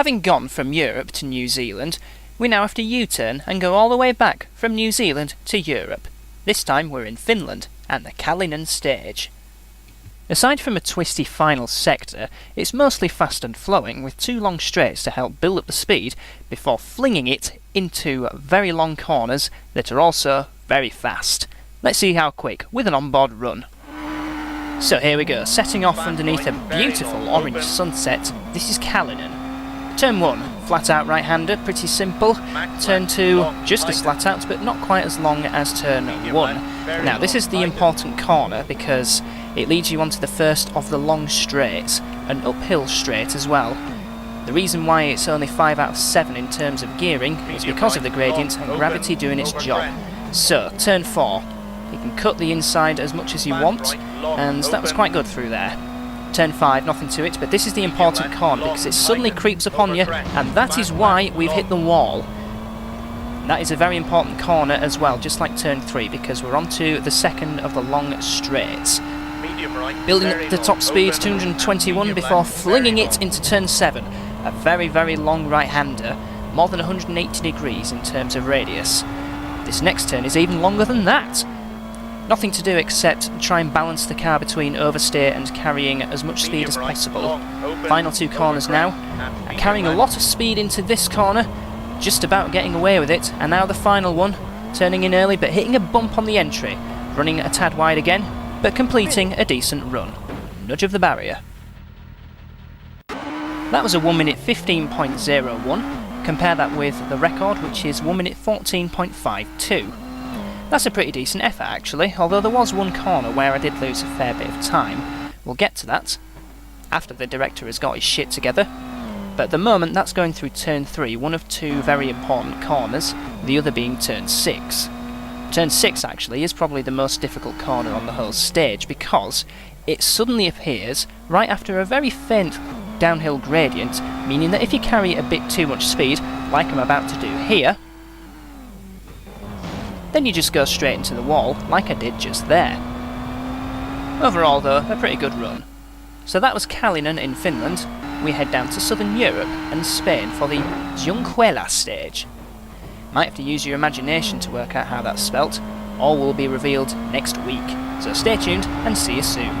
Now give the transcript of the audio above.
Having gone from Europe to New Zealand, we now have to U-turn and go all the way back from New Zealand to Europe. This time we're in Finland, and the Kallinen stage. Aside from a twisty final sector, it's mostly fast and flowing, with 2 long straights to help build up the speed before flinging it into very long corners that are also very fast. Let's see how quick with an onboard run. So here we go, setting off underneath a beautiful orange sunset. This is Kallinen. Turn 1, flat out right-hander, pretty simple. Turn 2, just as flat out, but not quite as long as turn 1. Now this is the important corner because it leads you onto the first of the long straights, an uphill straight as well. The reason why it's only 5 out of 7 in terms of gearing is because of the gradient and gravity doing its job. So, turn 4. You can cut the inside as much as you want, and that was quite good through there. Turn 5, nothing to it, but this is the important corner because it suddenly creeps upon you, and that is why we've hit the wall. That is a very important corner as well, just like turn 3, because we're on to the second of the long straights. Building up the top speed, 221, before flinging it into turn 7. A very, very long right-hander, more than 180 degrees in terms of radius. This next turn is even longer than that. Nothing to do except try and balance the car between oversteer and carrying as much speed as possible. Final 2 corners now. Carrying a lot of speed into this corner, just about getting away with it. And now the final one, turning in early but hitting a bump on the entry. Running a tad wide again, but completing a decent run. Nudge of the barrier. That was a 1 minute 15.01. Compare that with the record, which is 1 minute 14.52. That's a pretty decent effort actually, although there was one corner where I did lose a fair bit of time. We'll get to that after the director has got his shit together. But at the moment that's going through turn 3, one of 2 very important corners, the other being turn 6. Turn 6 actually is probably the most difficult corner on the whole stage because it suddenly appears right after a very faint downhill gradient, meaning that if you carry a bit too much speed, like I'm about to do here, then you just go straight into the wall, like I did just there. Overall though, a pretty good run. So that was Kallinen in Finland. We head down to southern Europe and Spain for the Junqueira stage. Might have to use your imagination to work out how that's spelt. All will be revealed next week. So stay tuned and see you soon.